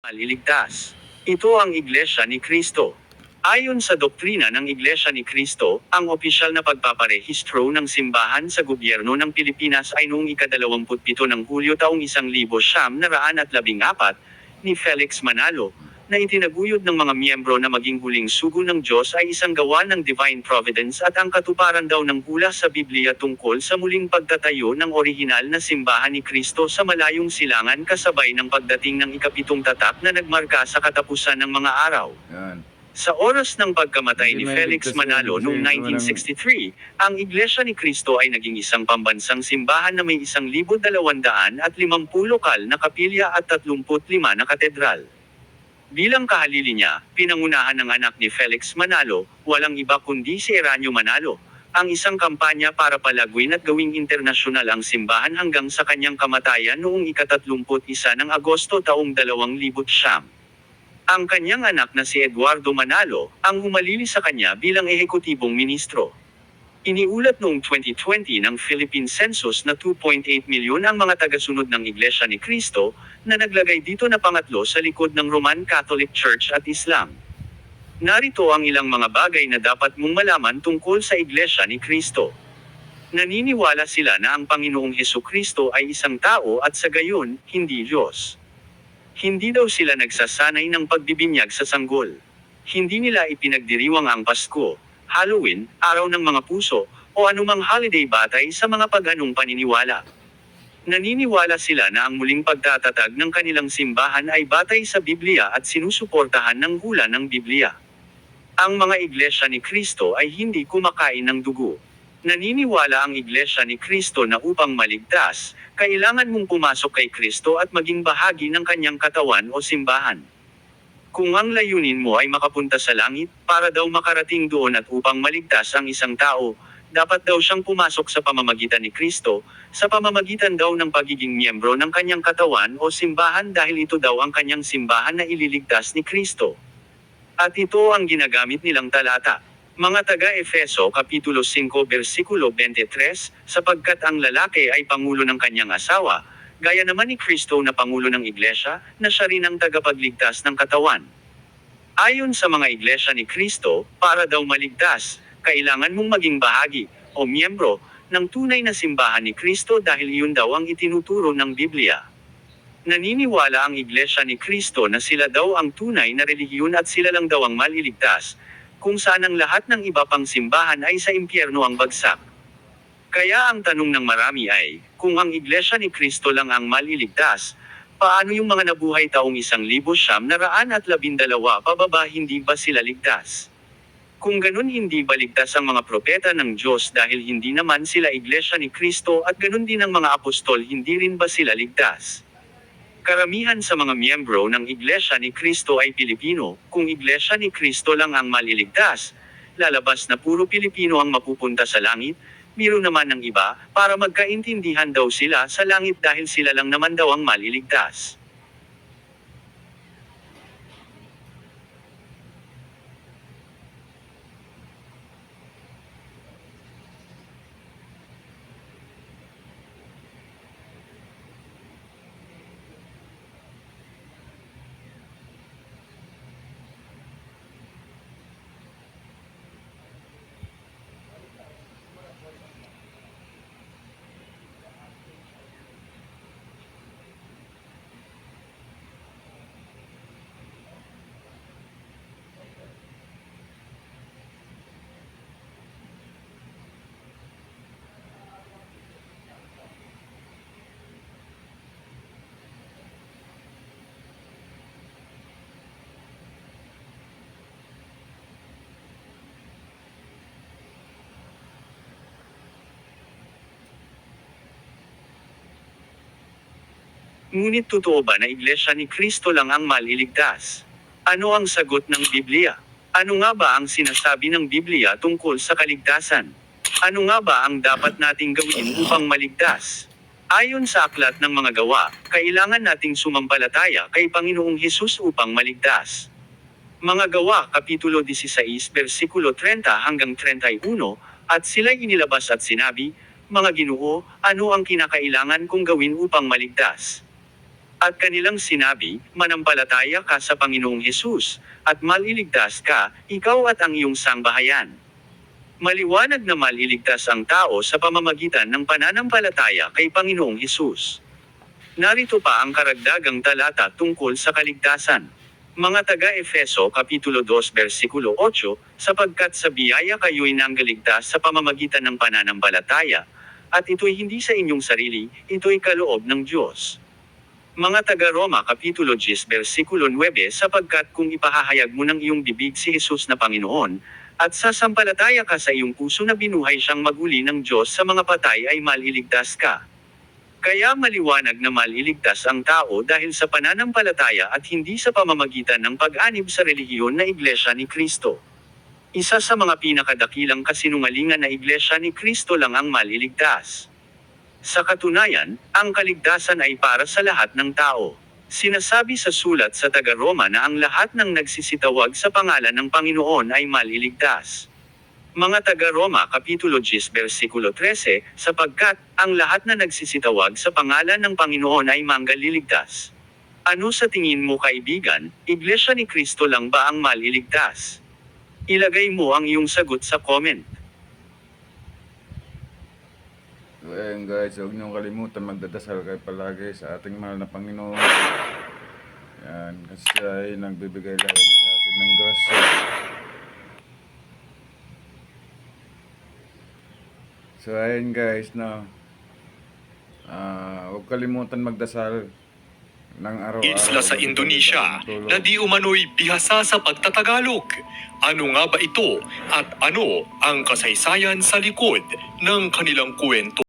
Maliligtas. Ito ang Iglesia ni Kristo. Ayon sa doktrina ng Iglesia ni Kristo, ang opisyal na pagpaparehistro ng simbahan sa gobyerno ng Pilipinas ay noong ika-27 ng Hulyo taong 1914 ni Felix Manalo, na itinaguyod ng mga miyembro na maging huling sugo ng Diyos ay isang gawa ng Divine Providence at ang katuparan daw ng hula sa Biblia tungkol sa muling pagtatayo ng orihinal na simbahan ni Kristo sa malayong silangan kasabay ng pagdating ng ikapitong tatak na nagmarka sa katapusan ng mga araw. Yan. Sa oras ng pagkamatay ni Hindi Felix maligtas Manalo yan, noong kasi 1963, ang Iglesia ni Kristo ay naging isang pambansang simbahan na may 1,250 lokal na kapilya at 35 na katedral. Bilang kahalili niya, pinangunahan ng anak ni Felix Manalo, walang iba kundi si Eranio Manalo, ang isang kampanya para palaguin at gawing internasyonal ang simbahan hanggang sa kanyang kamatayan noong ika-31 ng Agosto taong 2009. Ang kanyang anak na si Eduardo Manalo, ang humalili sa kanya bilang ehekutibong ministro. Iniulat noong 2020 ng Philippine Census na 2.8 milyon ang mga tagasunod ng Iglesia ni Kristo, na naglagay dito na pangatlo sa likod ng Roman Catholic Church at Islam. Narito ang ilang mga bagay na dapat mong malaman tungkol sa Iglesia ni Kristo. Naniniwala sila na ang Panginoong Hesukristo ay isang tao at sa gayon, hindi Diyos. Hindi daw sila nagsasanay ng pagbibinyag sa sanggol. Hindi nila ipinagdiriwang ang Pasko, Halloween, Araw ng mga Puso, o anumang holiday batay sa mga paganong paniniwala. Naniniwala sila na ang muling pagtatatag ng kanilang simbahan ay batay sa Biblia at sinusuportahan ng hula ng Biblia. Ang mga Iglesia ni Kristo ay hindi kumakain ng dugo. Naniniwala ang Iglesia ni Kristo na upang maligtas, kailangan mong pumasok kay Kristo at maging bahagi ng kanyang katawan o simbahan. Kung ang layunin mo ay makapunta sa langit, para daw makarating doon at upang maligtas ang isang tao, dapat daw siyang pumasok sa pamamagitan ni Kristo, sa pamamagitan daw ng pagiging miyembro ng kanyang katawan o simbahan dahil ito daw ang kanyang simbahan na ililigtas ni Kristo. At ito ang ginagamit nilang talata. Mga taga-Efeso Kapitulo 5 versikulo 23, sapagkat ang lalaki ay pangulo ng kanyang asawa, gaya naman ni Kristo na pangulo ng Iglesia, na siya rin ang tagapagligtas ng katawan. Ayon sa mga Iglesia ni Kristo, para daw maligtas, kailangan mong maging bahagi, o miyembro, ng tunay na simbahan ni Kristo dahil iyon daw ang itinuturo ng Biblia. Naniniwala ang Iglesia ni Kristo na sila daw ang tunay na relihiyon at sila lang daw ang maliligtas, kung saan ang lahat ng iba pang simbahan ay sa impyerno ang bagsak. Kaya ang tanong ng marami ay, kung ang Iglesia ni Kristo lang ang maliligtas, paano yung mga nabuhay taong 1912 pababa, hindi ba sila ligtas? Kung ganun, hindi ba ligtas ang mga propeta ng Diyos dahil hindi naman sila Iglesia ni Kristo at ganun din ang mga apostol, hindi rin ba sila ligtas? Karamihan sa mga miyembro ng Iglesia ni Kristo ay Pilipino. Kung Iglesia ni Kristo lang ang maliligtas, lalabas na puro Pilipino ang mapupunta sa langit. Biro naman ng iba, para magkaintindihan daw sila sa langit dahil sila lang naman daw ang maliligtas. Ngunit totoo ba na Iglesia ni Kristo lang ang maliligtas? Ano ang sagot ng Biblia? Ano nga ba ang sinasabi ng Biblia tungkol sa kaligtasan? Ano nga ba ang dapat nating gawin upang maligtas? Ayon sa aklat ng mga gawa, kailangan nating sumampalataya kay Panginoong Hesus upang maligtas. Mga gawa Kapitulo 16 versikulo 30 hanggang 31, at sila'y inilabas at sinabi, Mga Ginoo, ano ang kinakailangan kong gawin upang maligtas? At kanilang sinabi, manampalataya ka sa Panginoong Hesus, at maliligtas ka, ikaw at ang iyong sangbahayan. Maliwanag na maliligtas ang tao sa pamamagitan ng pananampalataya kay Panginoong Hesus. Narito pa ang karagdagang talata tungkol sa kaligtasan. Mga taga-Efeso Kapitulo 2 versikulo 8, sapagkat sa biyaya kayo'y nanggaligtas sa pamamagitan ng pananampalataya, at ito'y hindi sa inyong sarili, ito'y kaloob ng Diyos. Mga taga-Roma Kapitulo 10 versikulo 9, sapagkat kung ipahahayag mo ng iyong bibig si Hesus na Panginoon, at sasampalataya ka sa iyong puso na binuhay siyang maguli ng Diyos sa mga patay ay maliligtas ka. Kaya maliwanag na maliligtas ang tao dahil sa pananampalataya at hindi sa pamamagitan ng pag-anib sa relihiyon na Iglesia ni Kristo. Isa sa mga pinakadakilang kasinungalingan na Iglesia ni Kristo lang ang maliligtas. Sa katunayan, ang kaligtasan ay para sa lahat ng tao. Sinasabi sa sulat sa taga-Roma na ang lahat ng nagsisitawag sa pangalan ng Panginoon ay maliligtas. Mga taga-Roma Kapitulo 10 versikulo 13, sapagkat ang lahat na nagsisitawag sa pangalan ng Panginoon ay manggaliligtas. Ano sa tingin mo kaibigan, Iglesia ni Kristo lang ba ang maliligtas? Ilagay mo ang iyong sagot sa comment. So ayan guys, huwag niyong kalimutan magdadasal kayo palagi sa ating mahal na Panginoon. Yan, kasi siya ay nagbibigay lagi sa atin ng grasya. So ayan guys, no. Huwag kalimutan magdasal ng araw-araw. Isla sa Indonesia na di umano'y bihasa sa pagtatagalog. Ano nga ba ito at ano ang kasaysayan sa likod ng kanilang kwento?